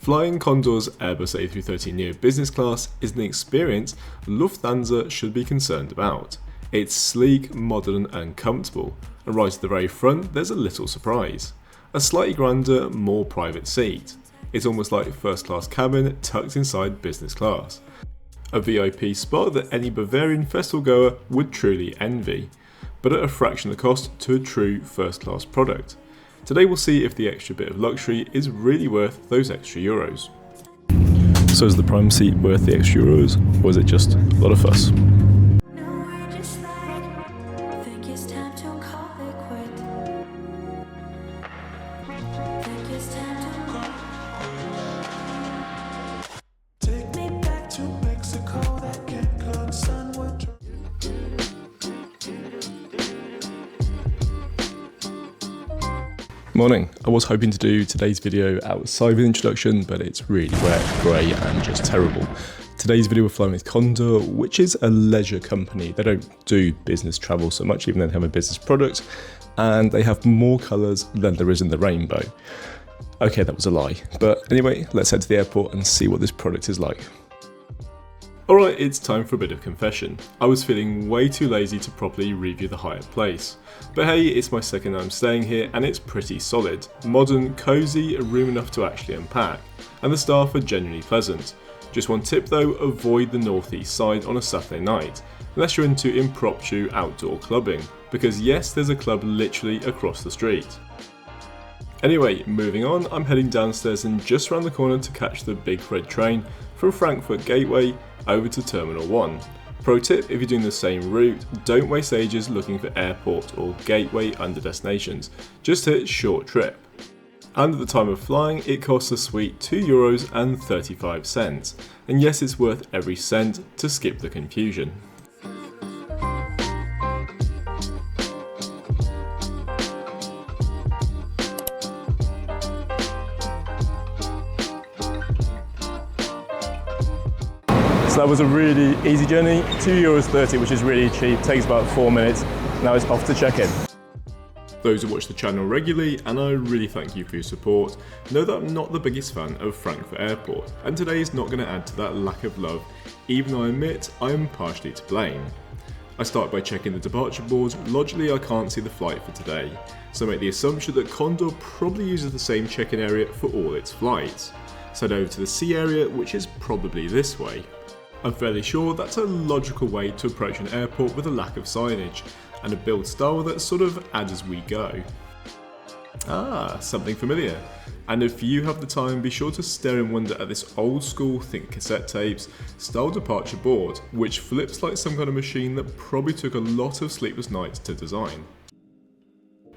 Flying Condor's Airbus A330neo Business Class is an experience Lufthansa should be concerned about. It's sleek, modern and comfortable, and right at the very front there's a little surprise. A slightly grander, more private seat. It's almost like first class cabin tucked inside business class. A VIP spot that any Bavarian festival goer would truly envy, but at a fraction of the cost to a true first class product. Today we'll see if the extra bit of luxury is really worth those extra euros. So is the prime seat worth the extra euros, or is it just a lot of fuss? Morning. I was hoping to do today's video outside of an introduction, but it's really wet, grey and just terrible. Today's video we're flying with Condor, which is a leisure company. They don't do business travel so much, even though they have a business product, and they have more colours than there is in the rainbow. Okay, that was a lie. But anyway, let's head to the airport and see what this product is like. Alright, it's time for a bit of confession. I was feeling way too lazy to properly review the Hyatt place. But hey, it's my second time staying here and it's pretty solid. Modern, cosy, room enough to actually unpack. And the staff are genuinely pleasant. Just one tip though, avoid the northeast side on a Saturday night, unless you're into impromptu outdoor clubbing. Because yes, there's a club literally across the street. Anyway, moving on, I'm heading downstairs and just around the corner to catch the big red train from Frankfurt Gateway over to Terminal 1. Pro tip, if you're doing the same route, don't waste ages looking for airport or gateway under destinations, just hit short trip. And at the time of flying, it costs a sweet €2.35, and yes, it's worth every cent to skip the confusion. So that was a really easy journey, €2.30, which is really cheap, takes about 4 minutes. Now it's off to check-in. Those who watch the channel regularly, and I really thank you for your support, know that I'm not the biggest fan of Frankfurt Airport, and today is not going to add to that lack of love, even though I admit I am partially to blame. I start by checking the departure board. Logically I can't see the flight for today, so I make the assumption that Condor probably uses the same check-in area for all its flights. So head over to the C area, which is probably this way. I'm fairly sure that's a logical way to approach an airport with a lack of signage, and a build style that's sort of add as we go. Ah, something familiar. And if you have the time, be sure to stare in wonder at this old school think cassette tapes style departure board, which flips like some kind of machine that probably took a lot of sleepless nights to design.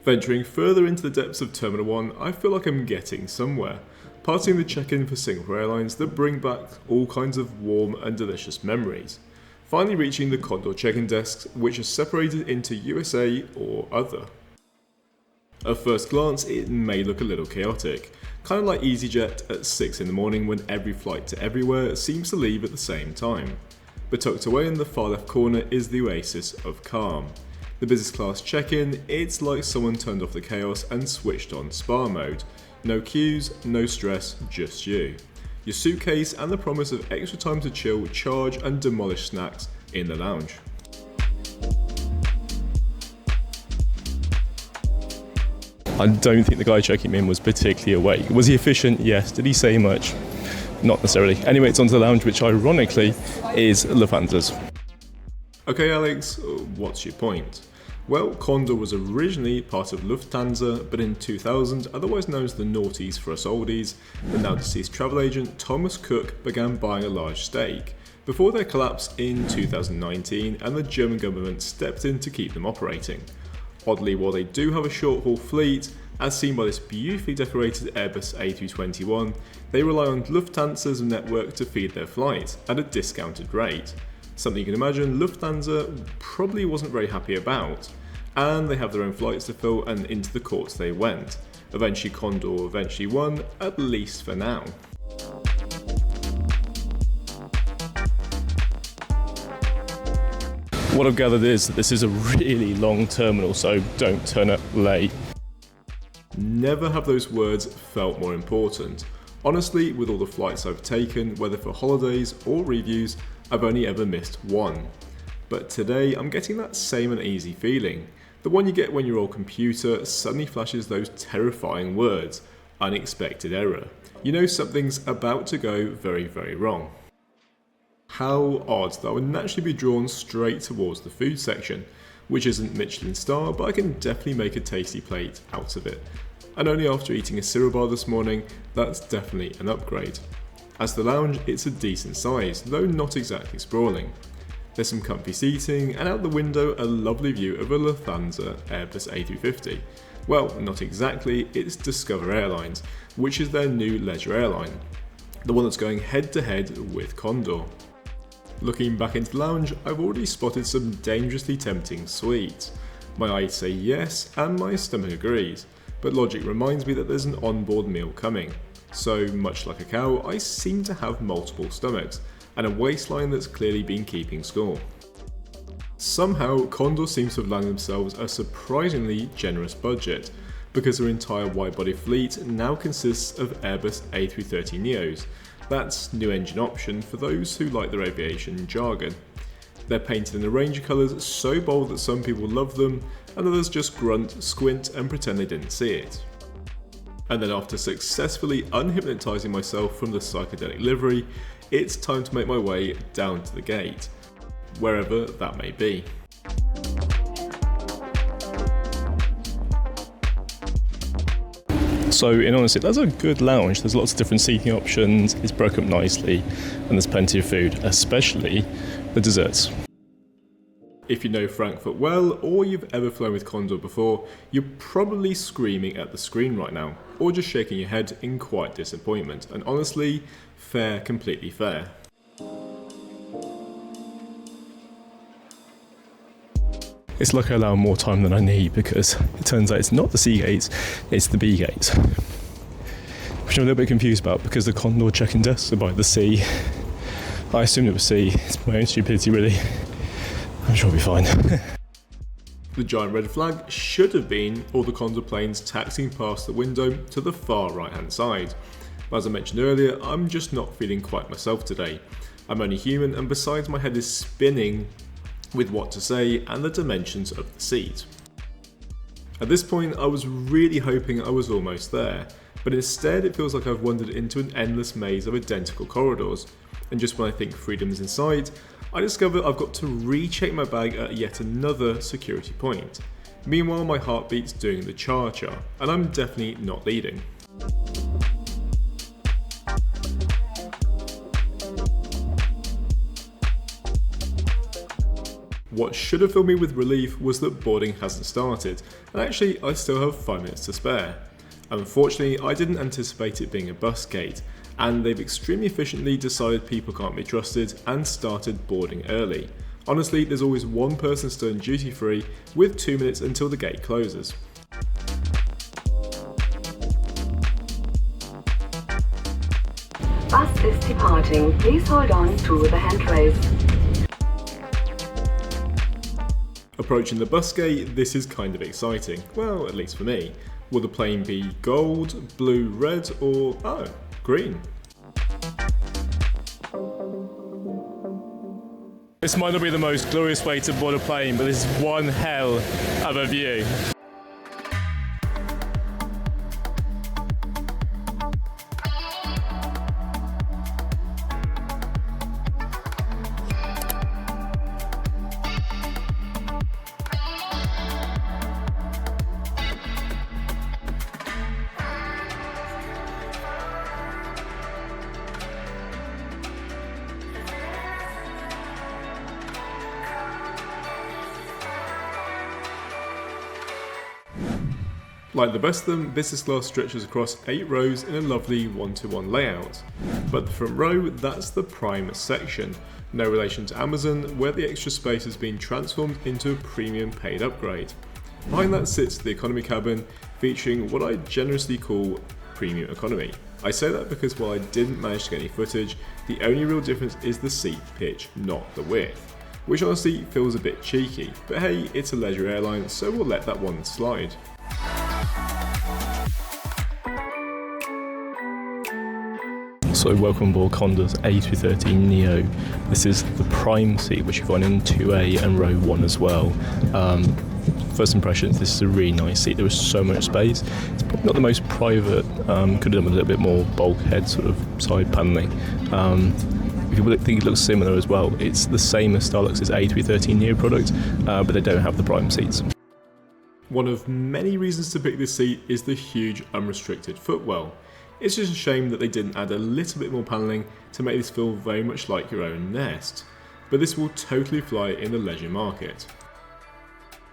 Venturing further into the depths of Terminal 1, I feel like I'm getting somewhere. Passing the check-in for Singapore Airlines that bring back all kinds of warm and delicious memories. Finally reaching the Condor check-in desks, which are separated into USA or other. At first glance, it may look a little chaotic, kind of like EasyJet at 6 in the morning when every flight to everywhere seems to leave at the same time. But tucked away in the far left corner is the oasis of calm. The business class check-in, it's like someone turned off the chaos and switched on spa mode. No queues, no stress, just you. Your suitcase and the promise of extra time to chill, charge and demolish snacks in the lounge. I don't think the guy checking me in was particularly awake. Was he efficient? Yes. Did he say much? Not necessarily. Anyway, it's onto the lounge, which ironically is Lufthansa's. Okay Alex, what's your point? Well, Condor was originally part of Lufthansa, but in 2000, otherwise known as the noughties for us oldies, the now deceased travel agent Thomas Cook began buying a large stake, before their collapse in 2019 and the German government stepped in to keep them operating. Oddly, while they do have a short-haul fleet, as seen by this beautifully decorated Airbus A321, they rely on Lufthansa's network to feed their flights at a discounted rate. Something you can imagine Lufthansa probably wasn't very happy about, and they have their own flights to fill and into the courts they went. Eventually Condor won, at least for now. What I've gathered is that this is a really long terminal, so don't turn up late. Never have those words felt more important. Honestly, with all the flights I've taken, whether for holidays or reviews, I've only ever missed one. But today I'm getting that same uneasy feeling, the one you get when your old computer suddenly flashes those terrifying words, unexpected error. You know something's about to go very, very wrong. How odd that I would naturally be drawn straight towards the food section, which isn't Michelin star, but I can definitely make a tasty plate out of it. And only after eating a cereal bar this morning, that's definitely an upgrade. As the lounge, it's a decent size, though not exactly sprawling. There's some comfy seating, and out the window a lovely view of a Lufthansa Airbus A330. Well, not exactly, it's Discover Airlines, which is their new leisure airline, the one that's going head to head with Condor. Looking back into the lounge, I've already spotted some dangerously tempting sweets. My eyes say yes, and my stomach agrees, but logic reminds me that there's an onboard meal coming. So, much like a cow, I seem to have multiple stomachs, and a waistline that's clearly been keeping score. Somehow, Condor seems to have landed themselves a surprisingly generous budget, because their entire wide-body fleet now consists of Airbus A330neos. That's new engine option for those who like their aviation jargon. They're painted in a range of colours so bold that some people love them, and others just grunt, squint and pretend they didn't see it. And then after successfully unhypnotising myself from the psychedelic livery, it's time to make my way down to the gate, wherever that may be. So in honesty, that's a good lounge. There's lots of different seating options, it's broken up nicely, and there's plenty of food, especially the desserts. If you know Frankfurt well, or you've ever flown with Condor before, you're probably screaming at the screen right now, or just shaking your head in quiet disappointment, and honestly, fair, completely fair. It's like I allow more time than I need, because it turns out it's not the C gates, it's the B gates. Which I'm a little bit confused about, because the Condor check-in desks are by the C. I assumed it was C, it's my own stupidity really. I'm sure I'll be fine. The giant red flag should have been all the Condor planes taxiing past the window to the far right hand side. But as I mentioned earlier, I'm just not feeling quite myself today. I'm only human, and besides, my head is spinning with what to say and the dimensions of the seat. At this point, I was really hoping I was almost there, but instead it feels like I've wandered into an endless maze of identical corridors, and just when I think freedom's in sight, I discover I've got to recheck my bag at yet another security point. Meanwhile, my heartbeat's doing the cha-cha, and I'm definitely not leading. What should have filled me with relief was that boarding hasn't started, and actually I still have 5 minutes to spare. Unfortunately, I didn't anticipate it being a bus gate, and they've extremely efficiently decided people can't be trusted and started boarding early. Honestly, there's always one person still in duty free with 2 minutes until the gate closes. Bus is departing. Please hold on to the handrails. Approaching the bus gate, this is kind of exciting. Well, at least for me. Will the plane be gold, blue, red, or, green? This might not be the most glorious way to board a plane, but this is one hell of a view. Like the best of them, business class stretches across 8 rows in a lovely 1-to-1 layout. But the front row, that's the prime section. No relation to Amazon, where the extra space has been transformed into a premium paid upgrade. Behind that sits the economy cabin, featuring what I generously call premium economy. I say that because while I didn't manage to get any footage, the only real difference is the seat pitch, not the width. Which honestly feels a bit cheeky, but hey, it's a leisure airline, so we'll let that one slide. So welcome aboard Condor's A330neo. This is the prime seat, which you find in 2A and row 1 as well. First impressions, this is a really nice seat. There is so much space. It's probably not the most private, could have done with a little bit more bulkhead sort of side panelling. If you think it looks similar as well, it's the same as Starlux's A330neo product, but they don't have the prime seats. One of many reasons to pick this seat is the huge unrestricted footwell. It's just a shame that they didn't add a little bit more panelling to make this feel very much like your own nest, but this will totally fly in the leisure market.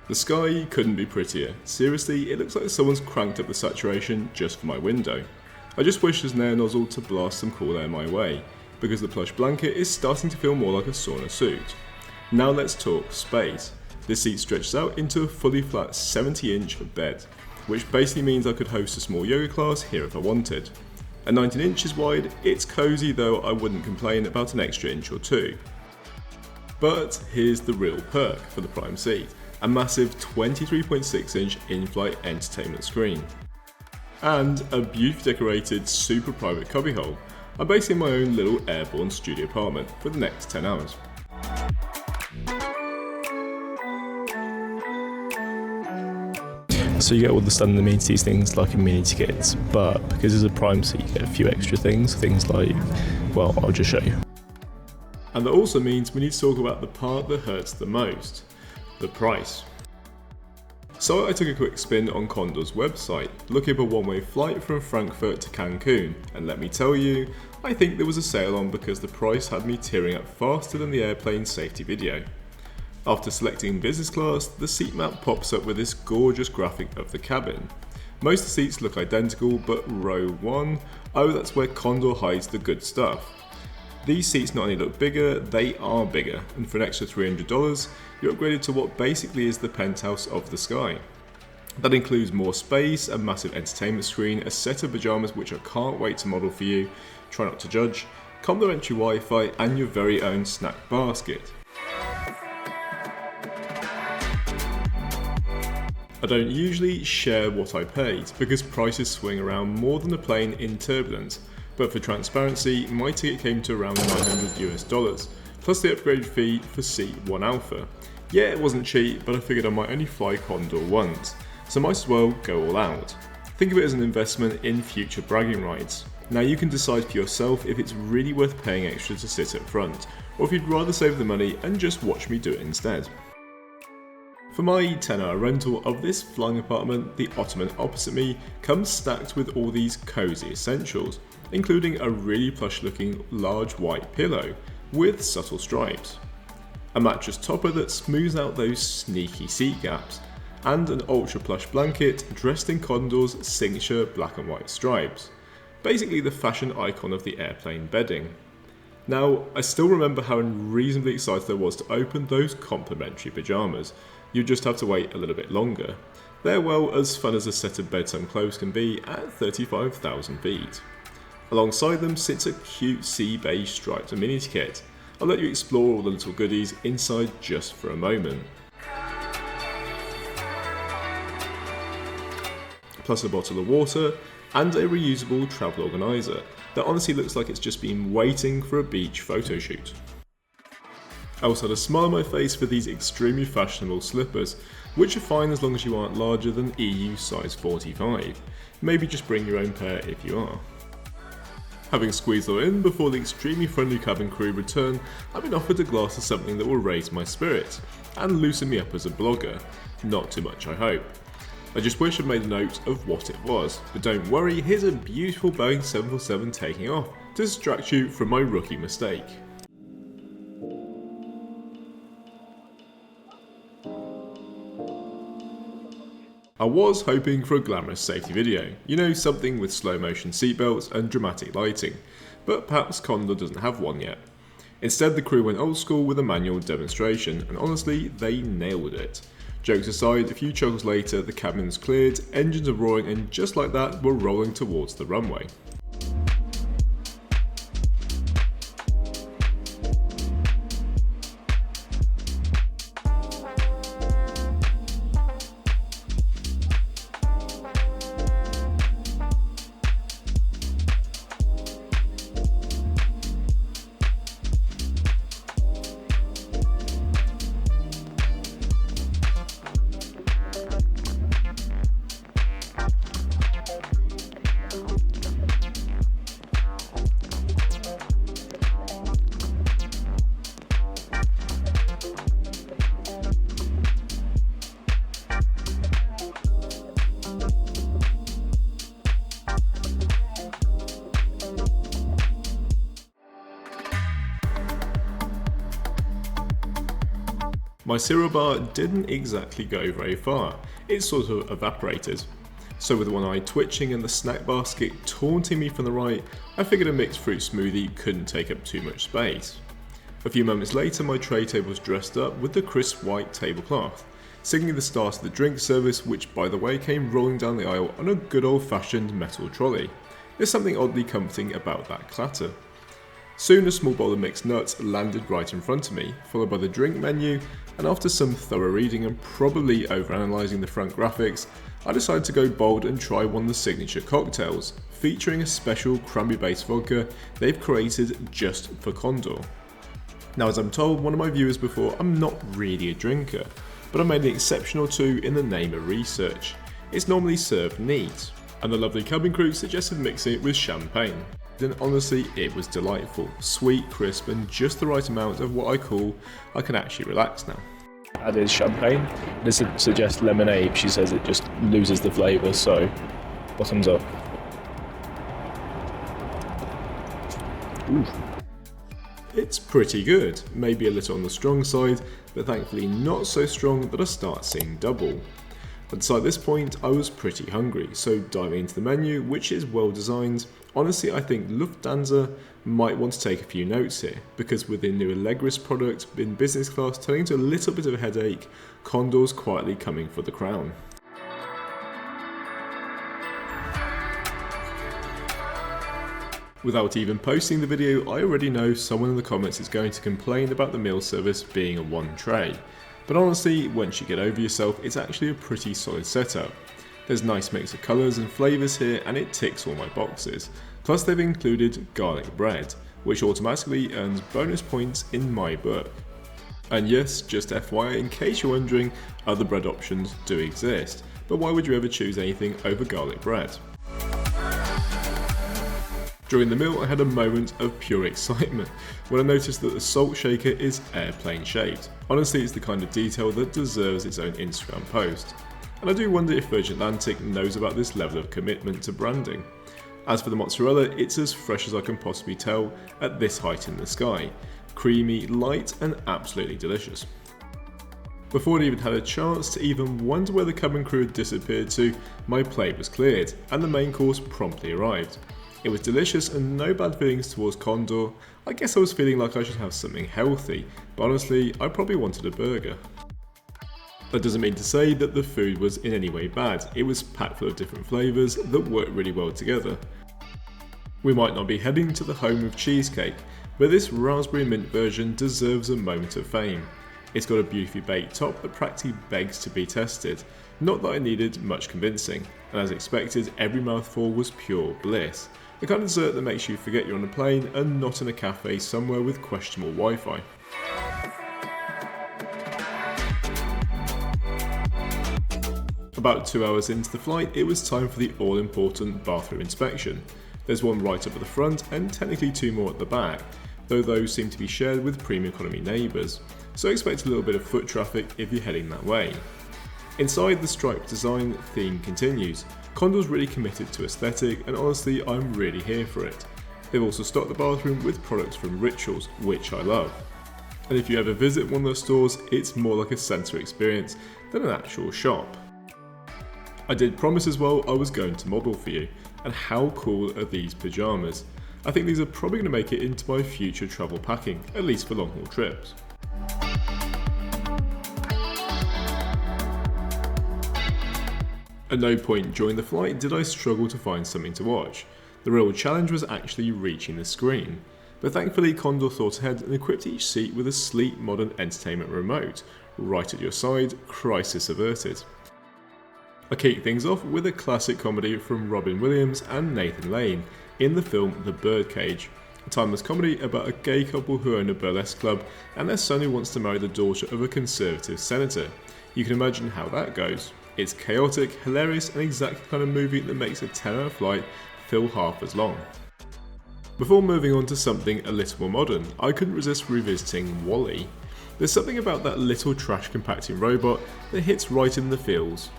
The sky couldn't be prettier. Seriously, it looks like someone's cranked up the saturation just for my window. I just wish there's an air nozzle to blast some cool air my way, because the plush blanket is starting to feel more like a sauna suit. Now let's talk space. This seat stretches out into a fully flat 70-inch bed, which basically means I could host a small yoga class here if I wanted. At 19 inches wide, it's cozy, though I wouldn't complain about an extra inch or two. But here's the real perk for the prime seat. A massive 23.6-inch in-flight entertainment screen. And a beautifully decorated super private cubbyhole. I'm basically in my own little airborne studio apartment for the next 10 hours. So you get all the standard amenities, things like amenity kits, but because it's a prime seat, you get a few extra things like, well, I'll just show you. And that also means we need to talk about the part that hurts the most. The price. So I took a quick spin on Condor's website, looking up a one-way flight from Frankfurt to Cancun, and let me tell you, I think there was a sale on because the price had me tearing up faster than the airplane safety video. After selecting business class, the seat map pops up with this gorgeous graphic of the cabin. Most of the seats look identical, but row 1, oh, that's where Condor hides the good stuff. These seats not only look bigger, they are bigger, and for an extra $300, you're upgraded to what basically is the penthouse of the sky. That includes more space, a massive entertainment screen, a set of pyjamas which I can't wait to model for you, try not to judge, complimentary Wi-Fi, and your very own snack basket. I don't usually share what I paid, because prices swing around more than a plane in turbulence. But for transparency, my ticket came to around $900 US, plus the upgrade fee for seat 1 Alpha. Yeah, it wasn't cheap, but I figured I might only fly Condor once, so might as well go all out. Think of it as an investment in future bragging rights. Now you can decide for yourself if it's really worth paying extra to sit up front, or if you'd rather save the money and just watch me do it instead. For my 10-hour rental of this flying apartment, the ottoman opposite me comes stacked with all these cozy essentials, including a really plush looking large white pillow with subtle stripes, a mattress topper that smooths out those sneaky seat gaps, and an ultra plush blanket dressed in Condor's signature black and white stripes, basically the fashion icon of the airplane bedding. Now, I still remember how unreasonably excited I was to open those complimentary pyjamas. You just have to wait a little bit longer. They're well as fun as a set of bedtime clothes can be at 35,000 feet. Alongside them sits a cute sea beige striped amenity kit. I'll let you explore all the little goodies inside just for a moment. Plus a bottle of water and a reusable travel organiser that honestly looks like it's just been waiting for a beach photo shoot. I also had a smile on my face for these extremely fashionable slippers, which are fine as long as you aren't larger than EU size 45. Maybe just bring your own pair if you are. Having squeezed all in before the extremely friendly cabin crew return, I've been offered a glass of something that will raise my spirits and loosen me up as a blogger. Not too much, I hope. I just wish I'd made a note of what it was, but don't worry, here's a beautiful Boeing 747 taking off to distract you from my rookie mistake. I was hoping for a glamorous safety video, you know, something with slow motion seatbelts and dramatic lighting, but perhaps Condor doesn't have one yet. Instead, the crew went old school with a manual demonstration, and honestly, they nailed it. Jokes aside, a few chuckles later, the cabin's cleared, engines are roaring, and just like that, we're rolling towards the runway. My cereal bar didn't exactly go very far, it sort of evaporated. So with one eye twitching and the snack basket taunting me from the right, I figured a mixed fruit smoothie couldn't take up too much space. A few moments later, my tray table was dressed up with the crisp white tablecloth, signaling the start of the drink service, which by the way came rolling down the aisle on a good old fashioned metal trolley. There's something oddly comforting about that clatter. Soon a small bowl of mixed nuts landed right in front of me, followed by the drink menu, and after some thorough reading and probably overanalyzing the front graphics, I decided to go bold and try one of the signature cocktails, featuring a special cranberry-based vodka they've created just for Condor. Now, as I'm told one of my viewers before, I'm not really a drinker, but I made an exception or two in the name of research. It's normally served neat, and the lovely cabin crew suggested mixing it with champagne. Then honestly, it was delightful, sweet, crisp, and just the right amount of what I can actually relax now. Added champagne. This suggests lemonade. She says it just loses the flavour, so bottoms up. Ooh. It's pretty good, maybe a little on the strong side, but thankfully not so strong that I start seeing double. But at this point, I was pretty hungry, so diving into the menu, which is well designed, honestly I think Lufthansa might want to take a few notes here, because with their new Allegris product in business class turning into a little bit of a headache, Condor's quietly coming for the crown. Without even posting the video, I already know someone in the comments is going to complain about the meal service being a one tray. But honestly, once you get over yourself, it's actually a pretty solid setup. There's a nice mix of colours and flavours here and it ticks all my boxes. Plus they've included garlic bread, which automatically earns bonus points in my book. And yes, just FYI, in case you're wondering, other bread options do exist, but why would you ever choose anything over garlic bread? During the meal I had a moment of pure excitement when I noticed that the salt shaker is airplane shaped. Honestly, it's the kind of detail that deserves its own Instagram post. And I do wonder if Virgin Atlantic knows about this level of commitment to branding. As for the mozzarella, it's as fresh as I can possibly tell at this height in the sky. Creamy, light and absolutely delicious. Before I even had a chance to even wonder where the cabin crew had disappeared to, my plate was cleared and the main course promptly arrived. It was delicious and no bad feelings towards Condor. I guess I was feeling like I should have something healthy, but honestly, I probably wanted a burger. That doesn't mean to say that the food was in any way bad. It was packed full of different flavours that worked really well together. We might not be heading to the home of cheesecake, but this raspberry mint version deserves a moment of fame. It's got a beautifully baked top that practically begs to be tested. Not that I needed much convincing, and as expected, every mouthful was pure bliss. The kind of dessert that makes you forget you're on a plane and not in a cafe somewhere with questionable Wi-Fi. About 2 hours into the flight, it was time for the all-important bathroom inspection. There's one right up at the front and technically two more at the back, though those seem to be shared with premium economy neighbours, so expect a little bit of foot traffic if you're heading that way. Inside, the striped design theme continues. Condor's really committed to aesthetic and honestly I'm really here for it. They've also stocked the bathroom with products from Rituals, which I love. And if you ever visit one of those stores, it's more like a sensory experience than an actual shop. I did promise as well I was going to model for you, and how cool are these pyjamas? I think these are probably going to make it into my future travel packing, at least for long haul trips. At no point during the flight did I struggle to find something to watch. The real challenge was actually reaching the screen. But thankfully Condor thought ahead and equipped each seat with a sleek modern entertainment remote. Right at your side, crisis averted. I kicked things off with a classic comedy from Robin Williams and Nathan Lane in the film The Birdcage. A timeless comedy about a gay couple who own a burlesque club and their son who wants to marry the daughter of a conservative senator. You can imagine how that goes. It's chaotic, hilarious and exactly the kind of movie that makes a 10-hour flight feel half as long. Before moving on to something a little more modern, I couldn't resist revisiting WALL-E. There's something about that little trash compacting robot that hits right in the feels.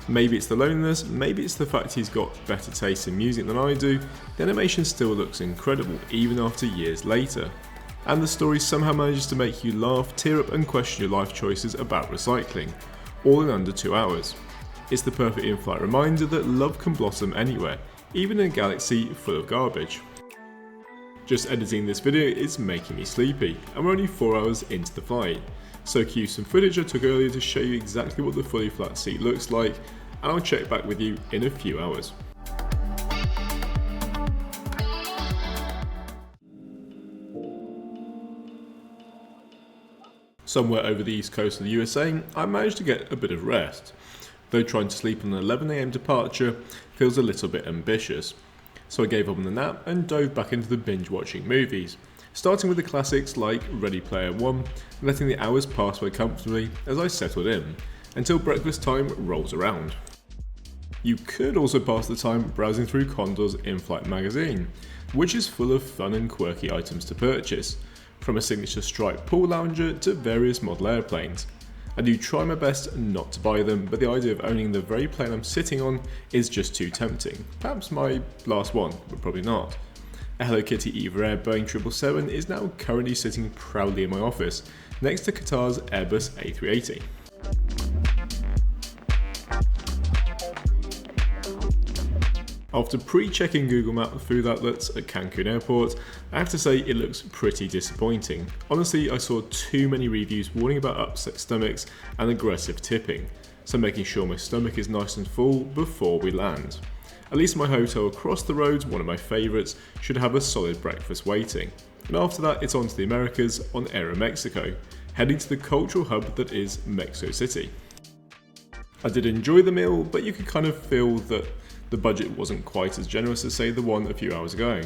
Maybe it's the loneliness, maybe it's the fact he's got better taste in music than I do, the animation still looks incredible even after years later. and the story somehow manages to make you laugh, tear up and question your life choices about recycling, all in under 2 hours. It's the perfect in-flight reminder that love can blossom anywhere, even in a galaxy full of garbage. Just editing this video is making me sleepy, and we're only 4 hours into the flight, so cue some footage I took earlier to show you exactly what the fully flat seat looks like, and I'll check back with you in a few hours. Somewhere over the east coast of the USA, I managed to get a bit of rest, though trying to sleep on an 11 AM departure feels a little bit ambitious. So I gave up on the nap and dove back into the binge watching movies, starting with the classics like Ready Player One, and letting the hours pass by comfortably as I settled in, until breakfast time rolls around. You could also pass the time browsing through Condor's in-flight magazine, which is full of fun and quirky items to purchase, from a signature striped pool lounger to various model airplanes. I do try my best not to buy them, but the idea of owning the very plane I'm sitting on is just too tempting. Perhaps my last one, but probably not. A Hello Kitty Eva Air Boeing 777 is now currently sitting proudly in my office, next to Qatar's Airbus A380. After pre-checking Google Maps food outlets at Cancun airport, I have to say it looks pretty disappointing. Honestly, I saw too many reviews warning about upset stomachs and aggressive tipping, so making sure my stomach is nice and full before we land. At least my hotel across the road, one of my favourites, should have a solid breakfast waiting. And after that, it's on to the Americas on Aeromexico, heading to the cultural hub that is Mexico City. I did enjoy the meal, but you could kind of feel that the budget wasn't quite as generous as, say, the one a few hours ago.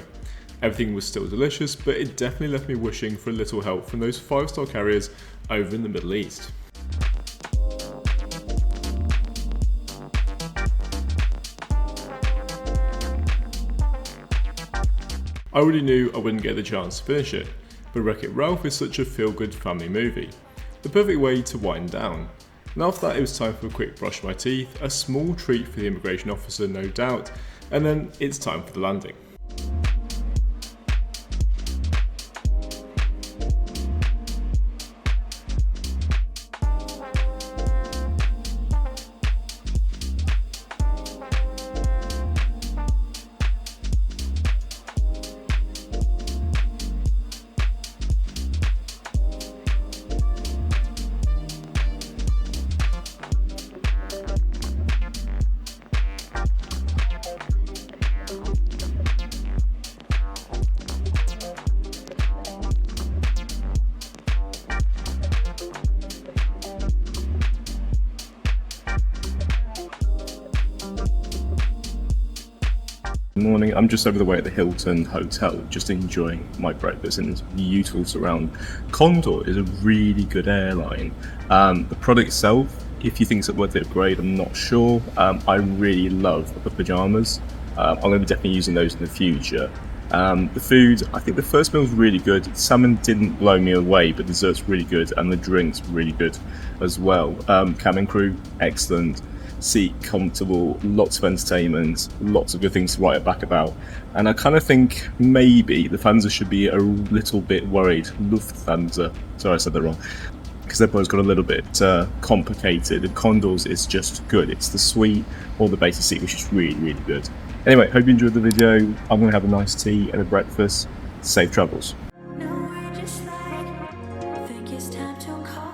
Everything was still delicious, but it definitely left me wishing for a little help from those 5-star carriers over in the Middle East. I already knew I wouldn't get the chance to finish it, but Wreck-It Ralph is such a feel-good family movie. The perfect way to wind down. And after that, it was time for a quick brush of my teeth, a small treat for the immigration officer no doubt, and then it's time for the landing. Morning, I'm just over the way at the Hilton Hotel, just enjoying my breakfast in this beautiful surround. Condor is a really good airline. The product itself, if you think it's worth the upgrade, I'm not sure. I really love the pajamas. I'm going to be definitely using those in the future. The food, I think the first meal was really good. Salmon didn't blow me away, but dessert's really good, and the drinks really good as well. Cabin crew, excellent. Seat comfortable, lots of entertainment, lots of good things to write back about. And I kind of think maybe the Lufthansa should be a little bit worried. Lufthansa, sorry I said that wrong, because their boat's got a little bit complicated. And Condor's is just good. It's the suite or the basic seat, which is really, really good. Anyway, hope you enjoyed the video. I'm going to have a nice tea and a breakfast. Safe travels. No, we're just like, think it's time to call.